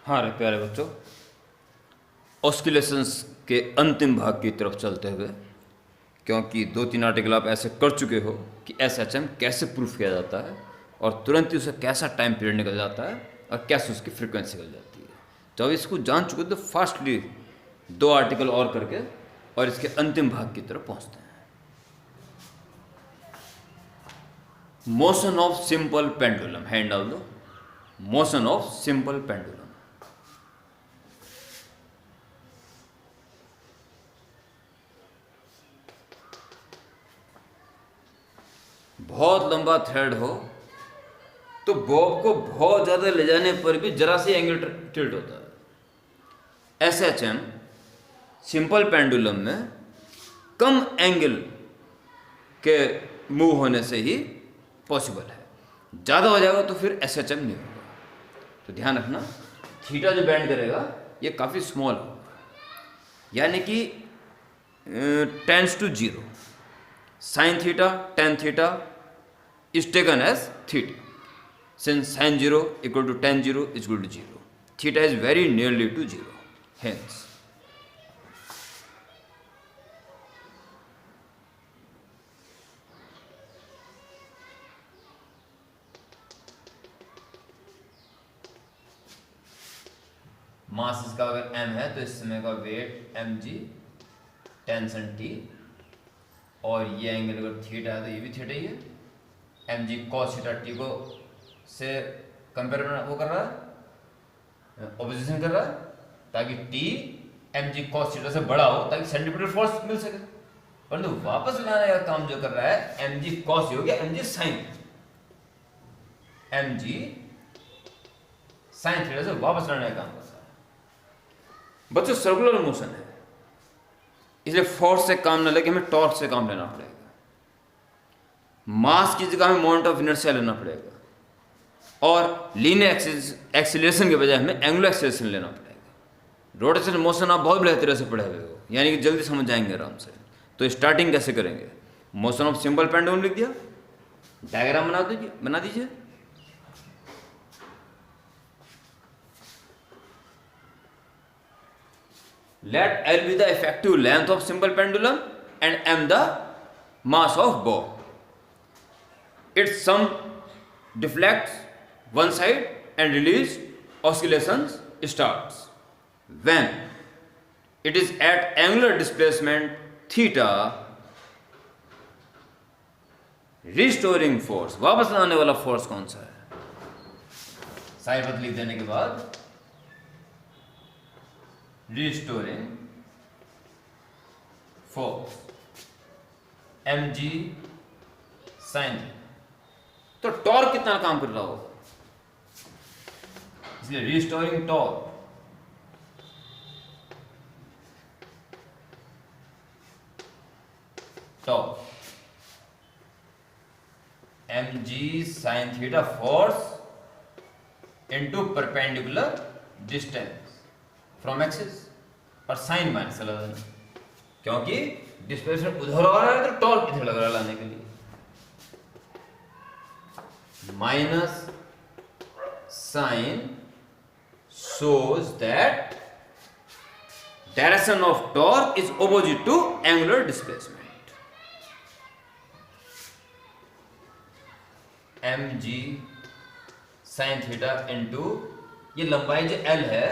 हाँ रे प्यारे बच्चों, ऑस्किलेशंस के अंतिम भाग की तरफ चलते हुए, क्योंकि 2-3 आर्टिकल आप ऐसे कर चुके हो कि SHM कैसे प्रूफ किया जाता है और तुरंत ही उसे कैसा टाइम पीरियड निकल जाता है और कैसे उसकी फ्रीक्वेंसी निकल जाती है। जब इसको जान चुके तो फास्टली 2 आर्टिकल और करके और इसके अंतिम भाग की तरफ पहुंचते हैं। Motion of simple pendulum, hand डाल दो। Motion of simple pendulum. बहुत लंबा थ्रेड हो तो बॉब को बहुत ज़्यादा ले जाने पर भी जरा सी एंगल टिल्ट होता है। SHM सिंपल पेंडुलम में कम एंगल के मूव होने से ही पॉसिबल है। ज़्यादा हो जाएगा तो फिर SHM नहीं होगा। तो ध्यान रखना, थीटा जो बैंड करेगा ये काफ़ी स्मॉल होगा, यानी कि tense to 0। sin theta, tan theta is taken as theta, since sin 0 equal to tan 0 is equal to 0. Theta is very nearly to 0. Hence, मास इसका अगर m है तो इस समय का वेट mg, टेंशन t, और ये एंगल अगर थीटा है तो ये भी थीटा ही है। mg cos थीटा t को से कंपेयर वो कर रहा है, ऑपोजिशन कर रहा है, ताकि t mg cos थीटा से बड़ा हो ताकि सेंट्रीपिटल फोर्स मिल सके। परंतु वापस लाने का काम जो कर रहा है mg cos हो गया mg sin, mg sin theta से वापस लाने का काम कर रहा है। बच्चों सर्कुलर मोशन है, इसलिए फोर्स से काम न लेके हमें टॉर्क से काम लेना पड़ेगा। मास की जगह हमें मोमेंट ऑफ इनर्शिया लेना पड़ेगा और लीनियर एक्सीलरेशन के बजाय हमें एंगुलर एक्सीलरेशन लेना पड़ेगा। रोटेशनल मोशन आप बहुत बेहतर तरह से पढ़े हुए हो, यानी कि जल्दी समझ जाएंगे आराम से। तो स्टार्टिंग कैसे करेंगे? मोशन ऑफ सिंपल पेंडुलम लिख दिया, डायग्राम बना दीजिए। Let L be the effective length of simple pendulum and M the mass of bob. Its sum deflects one side and release oscillations starts when it is at angular displacement theta, restoring force, वापस लाने वाला force कौन सा है? Side लिख देने के बाद restoring force mg sin, तो टॉर्क कितना काम कर रहा होगा, इसलिए restoring torque mg sin theta force into perpendicular distance from axis, और साइन माइनस लगा देना, क्योंकि डिस्प्लेसमेंट उधर आ रहा है तो टॉर्क इधर लग रहा है लाने के लिए। Minus sign shows that direction of torque is opposite to angular displacement. mg sin theta into ये लंबाई जो L है,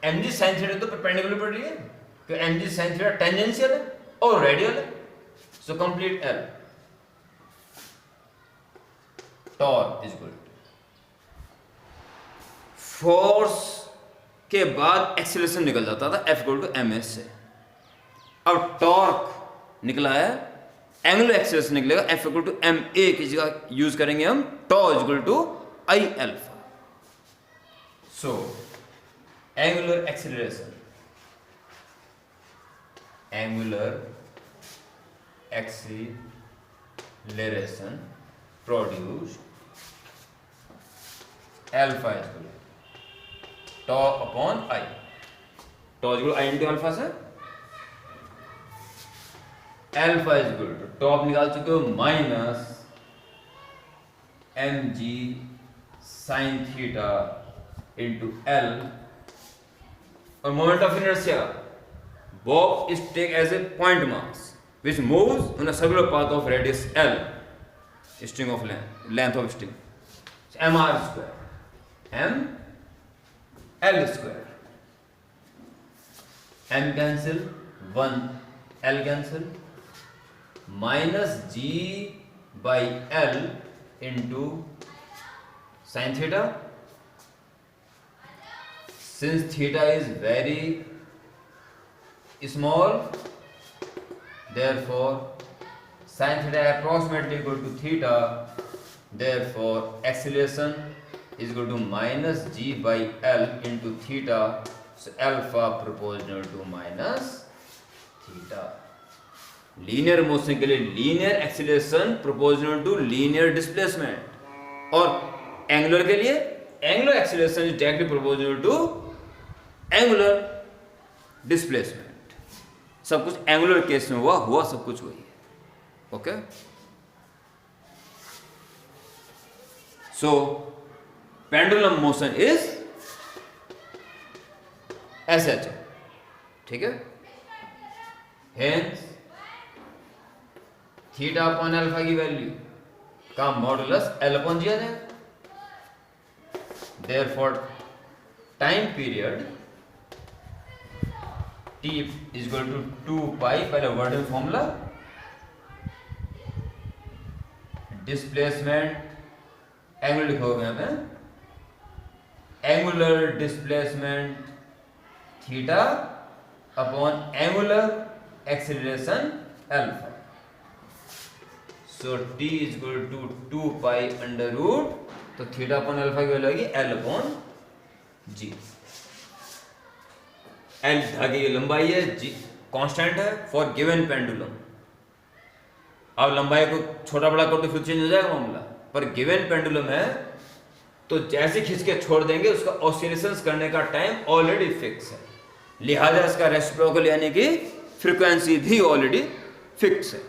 mg sin थीटा तो परपेंडिकुलर पड़ रही है, क्योंकि mg sin थीटा टेंजेंशियल है और रेडियल है। So complete L torque is equal force के बाद एक्सीलरेशन निकल जाता था F इक्वल टू ms से। अब टॉर्क निकला है, एंगुलर एक्सीलरेशन निकलेगा F इक्वल टू ma की जगह यूज करेंगे हम tau is equal to I alpha. So angular acceleration produced alpha is equal to tau upon I, tau is equal to I into alpha से alpha is equal to tau आप निकाल चुके हो minus mg sin theta into L और moment of inertia, bob is take as a point mass which moves in a circular path of radius L, string of length of string, mr square, m L square, m cancel, 1 L cancel, minus g by L into sin theta. Since theta is very small, therefore sin theta approximately equal to theta, therefore acceleration is equal to minus g by L into theta, so alpha proportional to minus theta. Linear motion के लिए linear acceleration proportional to linear displacement, और angular के लिए angular acceleration is directly proportional to angular displacement. सब कुछ angular case में हुआ सब कुछ वही है. Okay, so pendulum motion is SH. ठीक है, हेंस थीटा अपॉन अल्फा की वैल्यू का मॉडुलस एल अपॉन जी आ जाएगा. Therefore time period t is equal to 2 pi, पहले वर्डन फॉर्मूला, डिस्प्लेसमेंट एंगुलर लिखोगे यहाँ पे, angular displacement theta upon angular acceleration alpha. So t is equal to 2 pi under root, तो theta upon alpha की value होगी l upon g. L धागे की लंबाई है, जी कांस्टेंट है फॉर गिवन पेंडुलम. अब लंबाई को छोटा बड़ा कर तो फिर चेंज हो जाएगा मामला, पर गिवन पेंडुलम है तो जैसे खींच के छोड़ देंगे उसका ऑसिलेशंस करने का टाइम ऑलरेडी फिक्स है, लिहाजा इसका रेसिप्रोकल यानी कि फ्रीक्वेंसी भी ऑलरेडी फिक्स है.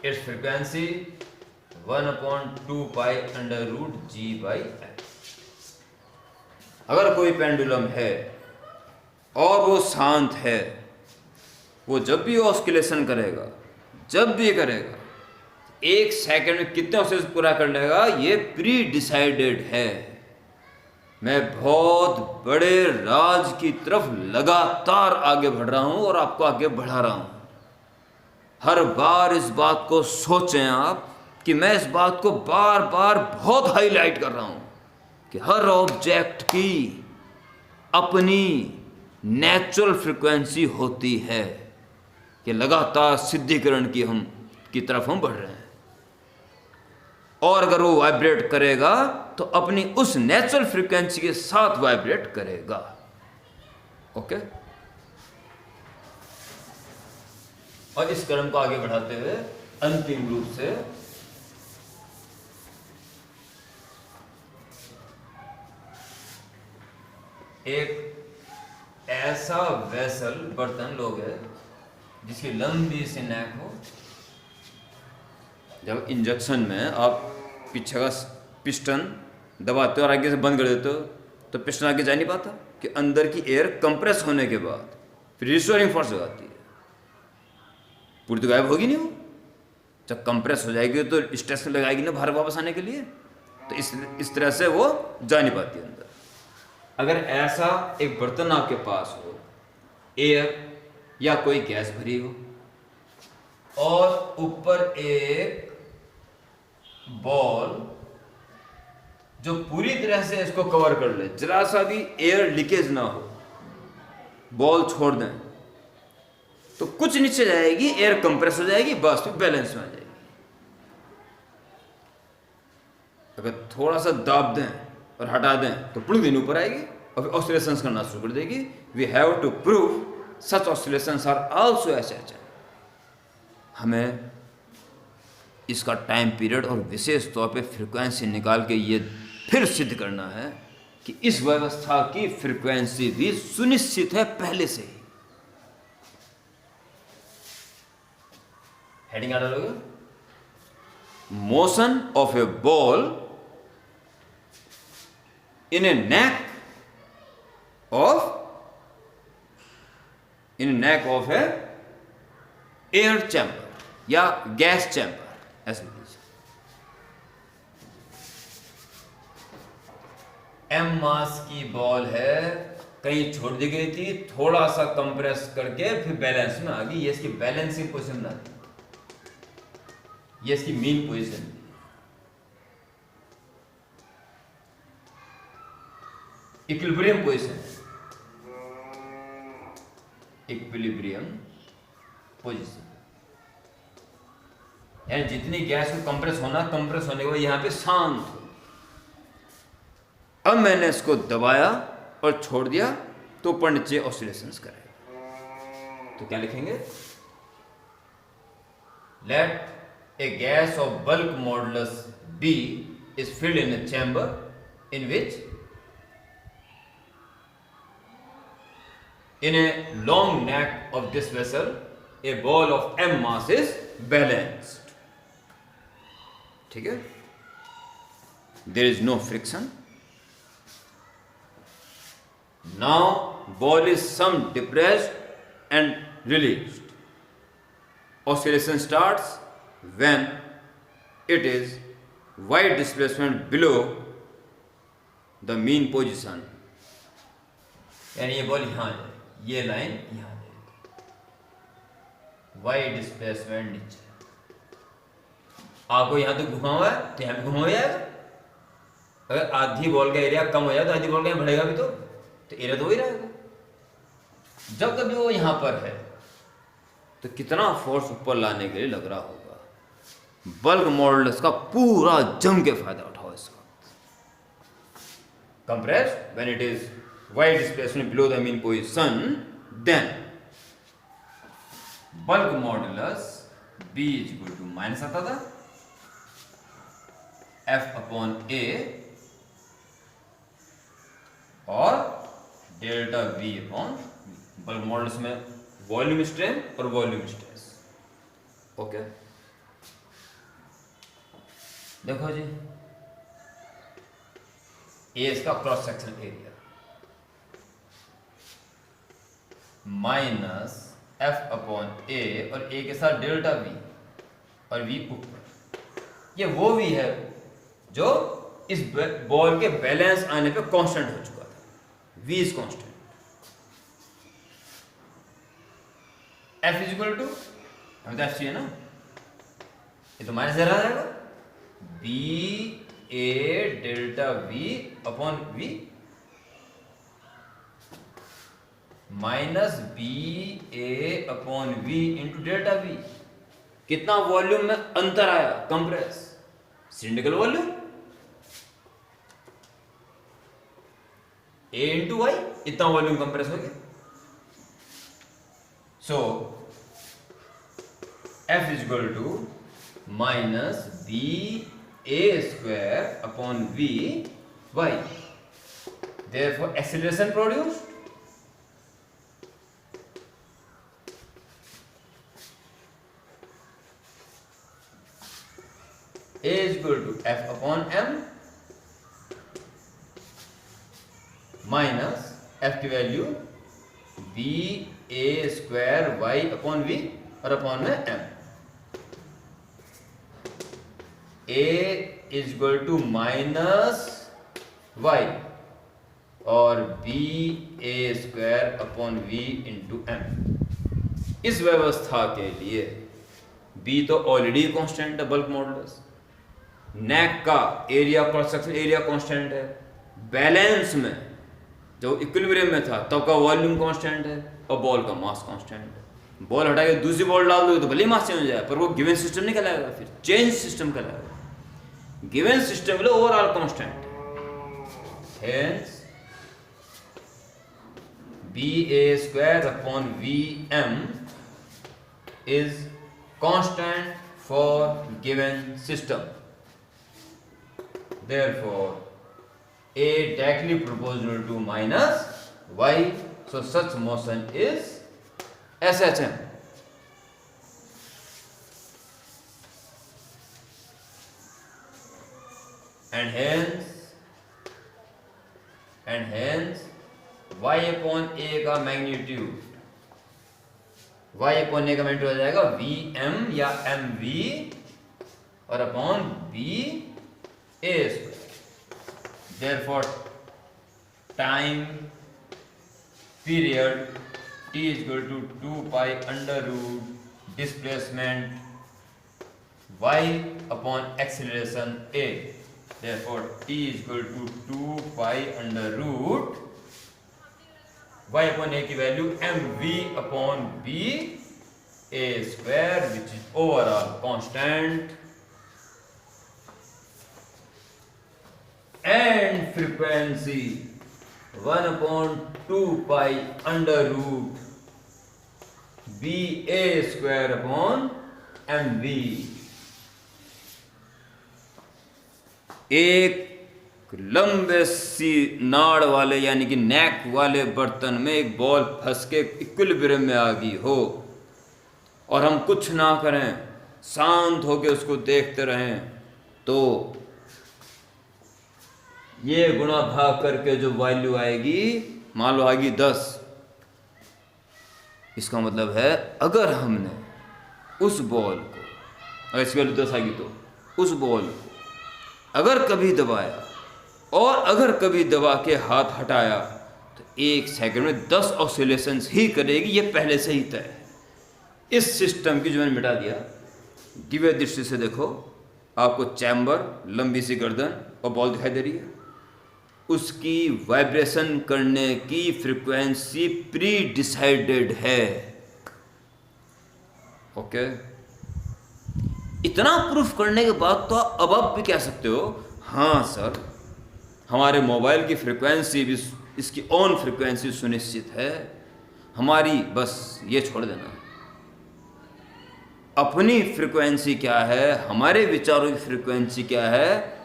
It's frequency 1/2 pi under root G by L. अगर कोई पेंडुलम है और वो शांत है, वो जब भी ऑस्किलेशन करेगा, जब भी करेगा, 1 सेकंड में कितने ऑसिलेशन पूरा कर लेगा ये प्री डिसाइडेड है. मैं बहुत बड़े राज की तरफ लगातार आगे बढ़ रहा हूं और आपको आगे बढ़ा रहा हूं. हर बार इस बात को सोचें आप कि मैं इस बात को बार बार बहुत हाईलाइट कर रहा हूं कि हर ऑब्जेक्ट की अपनी नेचुरल फ्रीक्वेंसी होती है, कि लगातार सिद्धिकरण की तरफ हम बढ़ रहे हैं. और अगर वो वाइब्रेट करेगा तो अपनी उस नेचुरल फ्रीक्वेंसी के साथ वाइब्रेट करेगा. ओके, और इस क्रम को आगे बढ़ाते हुए अंतिम रूप से एक ऐसा वेसल बर्तन लोगे जिसकी लंबी सी नेक हो. जब इंजेक्शन में आप पीछे का पिस्टन दबाते हो और आगे से बंद कर देते हो तो पिस्टन आगे जा नहीं पाता, कि अंदर की एयर कंप्रेस होने के बाद फिर रिस्टोरिंग फोर्स लगाती है, पूरी तो गायब होगी नहीं वो. जब कंप्रेस हो जाएगी तो स्ट्रेस लगाएगी ना बाहर वापस आने के लिए, तो इस तरह से वो जा नहीं पाती अंदर. अगर ऐसा एक बर्तन आपके पास हो, एयर या कोई गैस भरी हो, और ऊपर एक बॉल जो पूरी तरह से इसको कवर कर ले, जरा सा भी एयर लीकेज ना हो, बॉल छोड़ दें तो कुछ नीचे जाएगी, एयर कंप्रेस हो जाएगी, बस फिर बैलेंस में आ जाएगी. अगर थोड़ा सा दाब दें और हटा दें तो पूरी दिन ऊपर आएगी और फिर ऑसिलेशंस करना शुरू कर देगी. We have to prove such oscillations are also SH. हमें इसका टाइम पीरियड और विशेष तौर पे फ्रीक्वेंसी निकाल के ये फिर सिद्ध करना है कि इस व्यवस्था की फ्रीक्वेंसी भी सुनिश्चित है पहले से ही. हेडिंग क्या डालोगे? Motion of A ball in a neck of a air chamber या गैस चैम्बर ऐसे लीजिए। एम मास की बॉल है, कहीं छोड़ दी गई थी, थोड़ा सा कंप्रेस करके फिर बैलेंस में आ गई। ये इसकी बैलेंसिंग पोजीशन बना दी, ये इसकी mean position. Equilibrium position, equilibrium position, यानी जितनी गैस को कंप्रेस होना, कंप्रेस होने के बाद यहां पे शांत हो। अब मैंने इसको दबाया और छोड़ दिया तो ऊपर नीचे ऑसिलेशंस करेगा। तो क्या लिखेंगे? Let a gas of bulk modulus B is filled in a chamber in which in a long neck of this vessel a ball of m mass is balanced. ठीक है? There is no friction. Now ball is some depressed and released. Oscillation starts when it is y displacement below the mean position. यानी ये ball यहां है, ये line यहां है, y displacement नीचे। आपको यहां तक घुमा हुआ है तो यहां भी घुमा हो जाएगा। अगर आधी बॉल का एरिया कम हो जाए तो आधी बॉल का यहां बढ़ेगा भी तो एरिया तो वही रहेगा। जब कभी वो यहां पर है तो कितना फोर्स ऊपर लाने के लिए लग रहा होगा। बल्क मॉडुलस का पूरा जम के फायदा उठाओ इस वक्त। Compressed when it is y displacement below the mean position, then bulk modulus B is equal to minus आता था F upon A और delta V upon bulk modulus में वॉल्यूम स्ट्रेन और वॉल्यूम स्ट्रेस। ओके, देखो जी, A इसका cross section area minus F upon A और A के साथ डेल्टा V और V ऊपर। ये वो V है जो इस बॉल के बैलेंस आने पे कांस्टेंट हो चुका था। V is constant. F is equal to, हमें तो F चाहिए ना, ये तो माइनस रहा जाएगा B A delta V upon V minus B A upon V into delta V. कितना वॉल्यूम में अंतर आया? Compress cylindrical volume A into Y, इतना वॉल्यूम कंप्रेस हो गया। So F is equal to minus B A square upon V Y. Therefore acceleration produced A is equal to F upon M minus F की value B A square Y upon V और upon में M। A is equal to minus Y और B A square upon V into M। इस व्यवस्था के लिए B तो already constant है, बल्क मॉडुलस। नेक का area, cross section area constant है। बैलेंस में जो इक्विलिब्रियम में था तब का वॉल्यूम कांस्टेंट है और बॉल का मास कांस्टेंट है। बॉल हटा के दूसरी बॉल डाल दोगे तो भले ही मास चेंज हो जाए, पर वो गिवन सिस्टम नहीं कहलाएगा, फिर चेंज सिस्टम कहलाएगा। गिवन सिस्टम लो ओवरऑल कांस्टेंट है। Hence B A square upon V M is constant for given system. Therefore, A directly proportional to minus Y, so such motion is SHM. And hence and hence y upon a का magnitude, y upon a का magnitude हो जाएगा vm या mv और upon b a square. Therefore time period t is equal to 2 pi under root displacement y upon acceleration a। Therefore t is equal to 2 pi under root y upon a की value mv upon b a square which is overall constant and frequency 1 upon 2 pi under root b a square upon mv। एक लंबे सी नाड़ वाले यानी कि नेक वाले बर्तन में एक बॉल फंस के इक्विलिब्रियम में आ गई हो और हम कुछ ना करें, शांत होकर उसको देखते रहें, तो ये गुणा भाग करके जो वैल्यू आएगी, मान लो आएगी 10। इसका मतलब है अगर हमने उस बॉल को, अगर इसकी वैल्यू 10 आएगी तो उस बॉल को अगर कभी दबाया और अगर कभी दबा के हाथ हटाया तो 1 सेकंड में 10 ऑसिलेशंस ही करेगी, ये पहले से ही तय है। इस सिस्टम की जो मैंने मिटा दिया, दिव्य दृष्टि से देखो, आपको चैम्बर, लंबी सी गर्दन और बॉल दिखाई दे रही है, उसकी वाइब्रेशन करने की फ्रीक्वेंसी प्री डिसाइडेड है। ओके, इतना प्रूफ करने के बाद तो अब आप भी कह सकते हो हाँ सर, हमारे मोबाइल की फ्रीक्वेंसी भी, इसकी ऑन फ्रीक्वेंसी सुनिश्चित है, हमारी बस ये छोड़ देना, अपनी फ्रीक्वेंसी क्या है, हमारे विचारों की फ्रीक्वेंसी क्या है।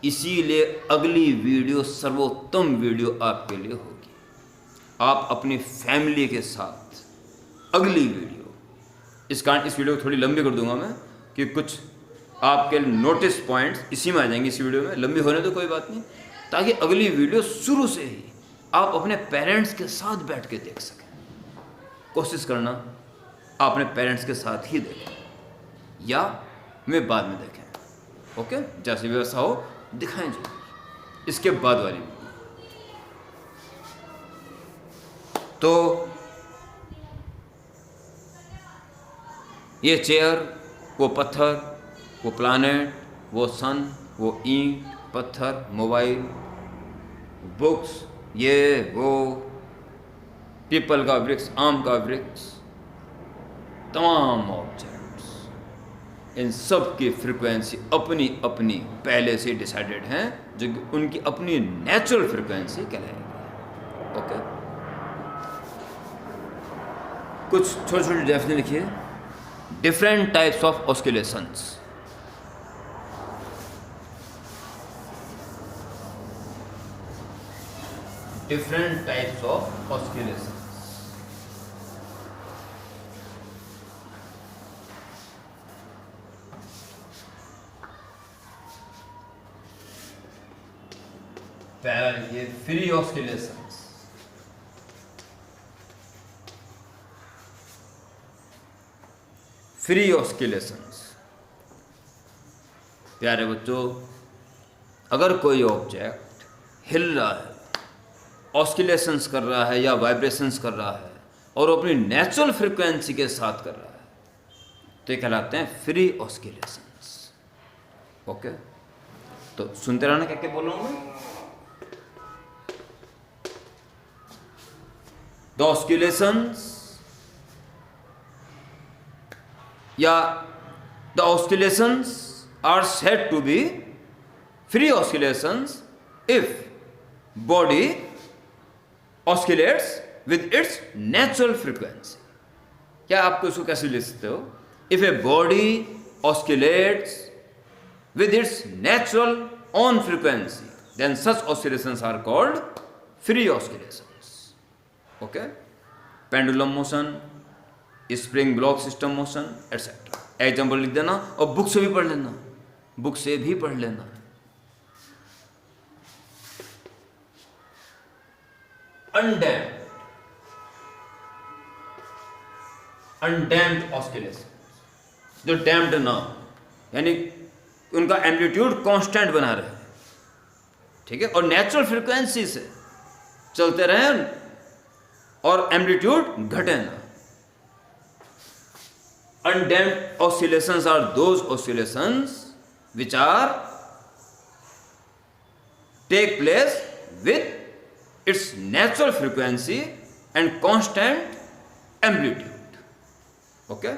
इसीलिए अगली वीडियो सर्वोत्तम वीडियो आपके लिए होगी। आप अपनी फैमिली के साथ अगली वीडियो, इस वीडियो को थोड़ी लंबी कर दूंगा मैं कि कुछ आपके नोटिस पॉइंट्स इसी में आ जाएंगे। इस वीडियो में लंबी होने तो कोई बात नहीं, ताकि अगली वीडियो शुरू से ही आप अपने पेरेंट्स के साथ बैठ के देख सकें। कोशिश करना आप अपने पेरेंट्स के साथ ही देखें या मैं बाद में देखें। ओके, जैसी व्यवस्था हो दिखाएं जो इसके बाद वाली वीडियो। तो ये चेयर, वो पत्थर, वो प्लानेट, वो सन, वो ईंट, पत्थर, मोबाइल, बुक्स, ये वो, पीपल का वृक्ष, आम का वृक्ष, तमाम ऑब्जेक्ट्स, इन सब की फ्रीक्वेंसी अपनी अपनी पहले से डिसाइडेड हैं, जो उनकी अपनी नेचुरल फ्रीक्वेंसी कहलाएगी। ओके, कुछ छोटे छोटे डेफिनेशन लिखिए। Different types of oscillations. Different types of oscillations. पहला लिखिए फ्री ऑस्किलेशंस। फ्री ऑस्किलेशंस, प्यारे बच्चों, अगर कोई ऑब्जेक्ट हिल रहा है, ऑस्किलेशंस कर रहा है या वाइब्रेशंस कर रहा है और अपनी नेचुरल फ्रीक्वेंसी के साथ कर रहा है, तो ये कहलाते हैं फ्री ऑस्किलेशंस। ओके, तो सुनते रहना क्या क्या बोल रहा हूं मैं। द ऑस्किलेशंस या the oscillations are said to be free oscillations if body oscillates with its natural frequency। क्या आपको इसको कैसे लिख सकते हो? If a body oscillates with its natural own frequency, then such oscillations are called free oscillations। Okay? Pendulum motion, spring block system motion, etc। Example लिख देना और बुक से भी पढ़ लेना, बुक से भी पढ़ लेना। अनडैम्प्ड ऑस्किलेशन, जो डैम्प्ड ना हो, यानी उनका एम्पलीट्यूड कांस्टेंट बना रहे, ठीक है, और नेचुरल फ्रीक्वेंसी से चलते रहे और एम्पलीट्यूड घटे ना। Undamped oscillations are those oscillations which are take place with its natural frequency and constant amplitude. Okay,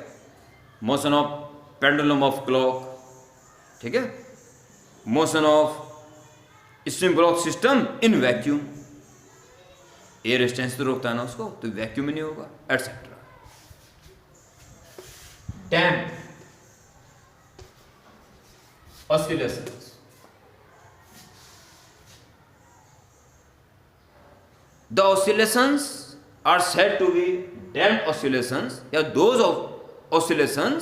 motion of pendulum of clock, ठीक है, motion of spring block system in vacuum, air resistance तो रोकता है ना उसको, तो vacuum ही नहीं होगा, etcetera. Damp oscillations, the oscillations are said to be damped oscillations, या those oscillations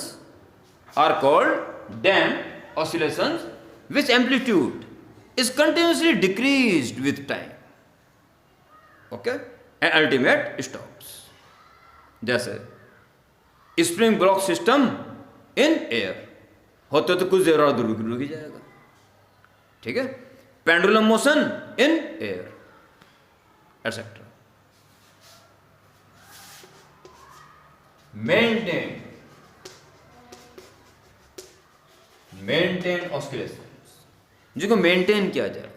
are called damped oscillations which amplitude is continuously decreased with time, okay, and ultimate stops, जैसे spring block system in air होते तो कुछ देर और रुक जाएगा, ठीक है, pendulum motion in air, etcetera. Maintain oscillations, जिनको मेंटेन किया जाए,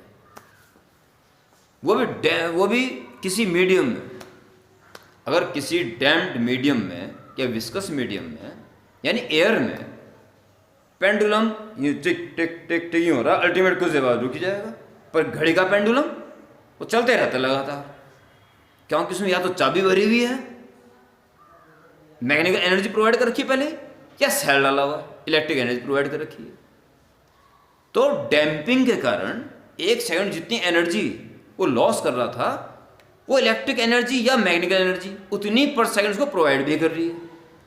वो भी किसी मीडियम में, अगर किसी डैम्प्ड मीडियम में या विस्कस मीडियम में, यानी एयर में पेंडुलम ये टिक टिक टिक टिक ही हो रहा, अल्टीमेट कुछ देर बाद रुक जाएगा, पर घड़ी का पेंडुलम वो चलते रहता लगातार, क्योंकि उसमें या तो चाबी भरी हुई है, मैकेनिकल एनर्जी प्रोवाइड कर रखी है पहले, या सेल डाला हुआ इलेक्ट्रिक एनर्जी प्रोवाइड कर रखी है। तो डैम्पिंग के कारण एक सेकंड जितनी एनर्जी वो लॉस कर रहा था, वो इलेक्ट्रिक एनर्जी या मैकेनिकल एनर्जी उतनी पर सेकंड उसको प्रोवाइड भी कर रही है,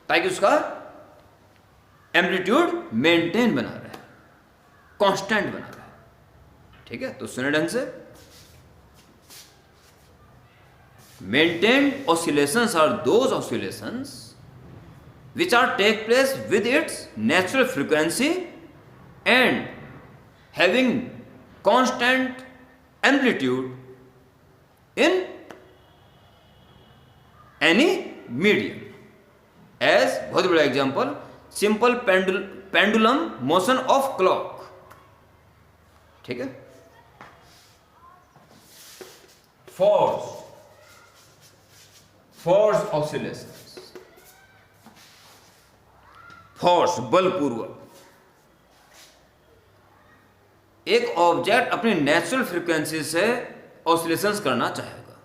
ताकि उसका एम्पलीट्यूड मेंटेन बना रहा है, कांस्टेंट बना रहा है, ठीक है। तो सुने ढंग से, maintained oscillations are those oscillations which are take place with its natural frequency and having constant amplitude in any medium, as बहुत बड़ा example simple pendulum motion of clock, ठीक है। फोर्स ऑसिलेशंस, फोर्स बलपूर्वक एक ऑब्जेक्ट अपनी natural frequency से oscillations करना चाहेगा,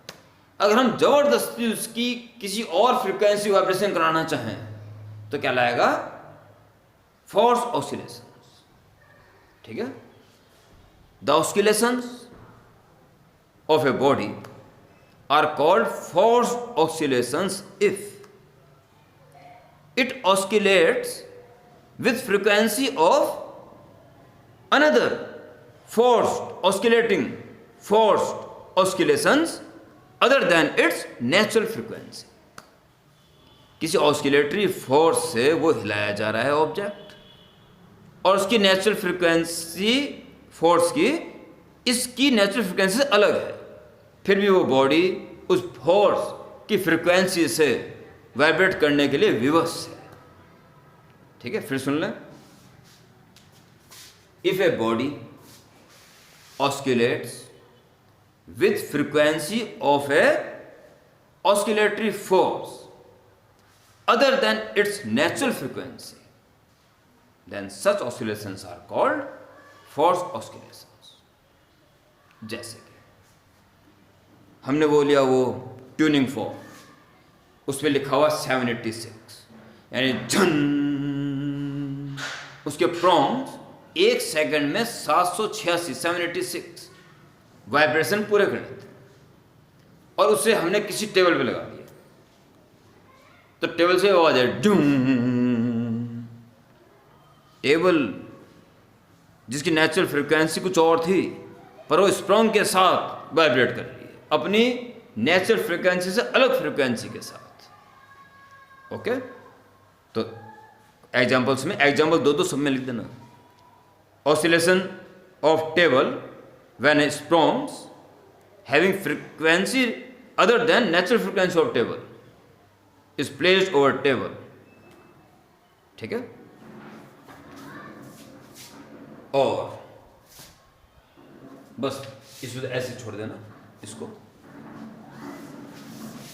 अगर हम जबरदस्ती उसकी किसी और फ्रीक्वेंसी वाइब्रेशन कराना चाहें तो क्या लाएगा, फोर्स ऑसिलेशंस, ठीक है। The oscillations of a body are called force oscillations if it oscillates with frequency of another forced oscillations other than its natural frequency। किसी ऑस्किलेटरी फोर्स से वो हिलाया जा रहा है ऑब्जेक्ट, और उसकी नेचुरल फ्रीक्वेंसी फोर्स की इसकी नेचुरल फ्रीक्वेंसी से अलग है, फिर भी वो बॉडी उस फोर्स की फ्रीक्वेंसी से वाइब्रेट करने के लिए विवश है, ठीक है। फिर सुन लें, if a body oscillates with frequency of a oscillatory force other than its natural frequency, then such oscillations are called force oscillations. जैसे कि हमने वो लिया वो ट्यूनिंग फोर्क, उस पर लिखा हुआ 786, यानी झन, उसके प्रॉन्ग्स एक सेकंड में 786 वाइब्रेशन पूरे कर देते, और उसे हमने किसी टेबल पे लगा दिया तो टेबल से आवाज है डूम। टेबल जिसकी नेचुरल फ्रीक्वेंसी कुछ और थी, पर वो स्प्रॉन्ग के साथ वाइब्रेट कर रही है, अपनी नेचुरल फ्रिक्वेंसी से अलग फ्रिक्वेंसी के साथ। ओके, तो एग्जाम्पल्स में एग्जाम्पल दो सब में लिख देना। Oscillation of table when springs having frequency other than natural frequency of table is placed over table. ठीक है, और बस इसको ऐसे छोड़ देना इसको।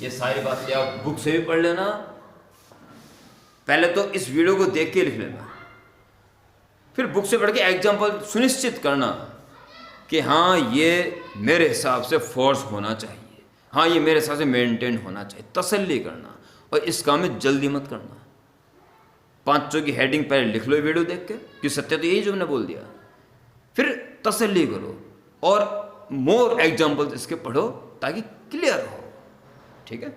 ये सारी बातें आप बुक से भी पढ़ लेना, पहले तो इस वीडियो को देख के लिख लेना, फिर बुक से पढ़ के एग्जाम्पल सुनिश्चित करना कि हाँ ये मेरे हिसाब से फोर्स होना चाहिए, हाँ ये मेरे हिसाब से मेंटेन होना चाहिए। तसल्ली करना, और इस काम में जल्दी मत करना। 5 की हेडिंग पहले लिख लो वीडियो देख के कि सत्य तो यही जो मैंने बोल दिया, फिर तसल्ली करो और मोर एग्जाम्पल्स इसके पढ़ो ताकि क्लियर हो। ठीक है,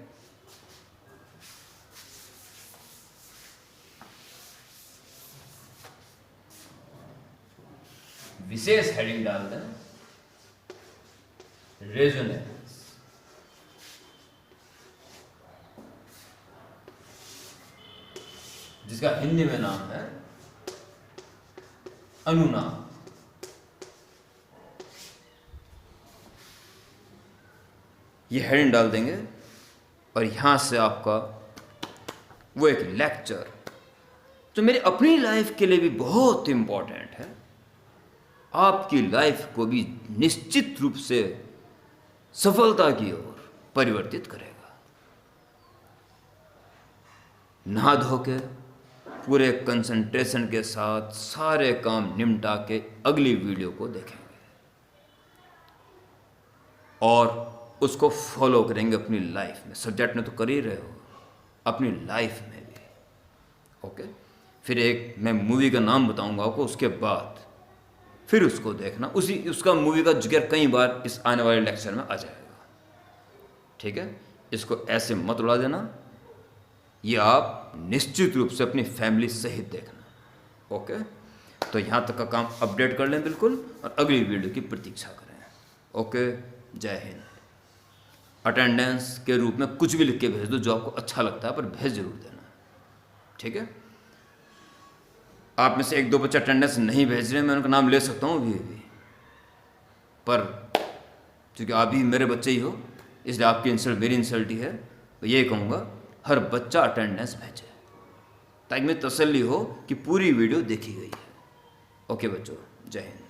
विशेष हेडिंग डाल दें, रेजोनेंस। जिसका हिंदी में नाम है अनुनाद। ये हेडिंग डाल देंगे और यहां से आपका वो एक लेक्चर जो मेरी अपनी लाइफ के लिए भी बहुत इंपॉर्टेंट है, आपकी लाइफ को भी निश्चित रूप से सफलता की ओर परिवर्तित करेगा। नहा धो के पूरे कंसंट्रेशन के साथ सारे काम निपटा के अगली वीडियो को देखेंगे और उसको फॉलो करेंगे अपनी लाइफ में। सब्जेक्ट में तो कर ही रहे हो, अपनी लाइफ में भी। ओके, फिर एक मैं मूवी का नाम बताऊंगा आपको, उसके बाद फिर उसको देखना। उसका मूवी का जिक्र कई बार इस आने वाले लेक्चर में आ जाएगा। ठीक है, इसको ऐसे मत उड़ा देना, ये आप निश्चित रूप से अपनी फैमिली सहित देखना। ओके, तो यहाँ तक का काम अपडेट कर लें बिल्कुल, और अगली वीडियो की प्रतीक्षा करें। ओके, जय हिंद। अटेंडेंस के रूप में कुछ भी लिख के भेज दो जो आपको अच्छा लगता है, पर भेज जरूर देना। ठीक है, आप में से 1-2 बच्चे अटेंडेंस नहीं भेज रहे हैं, मैं उनका नाम ले सकता हूँ अभी, पर क्योंकि आप भी मेरे बच्चे ही हो इसलिए आपकी इंसल्ट मेरी इंसल्ट ही है। तो ये कहूँगा हर बच्चा अटेंडेंस भेजे ताकि मैं तसल्ली हो कि पूरी वीडियो देखी गई है। ओके बच्चों, जय हिंद।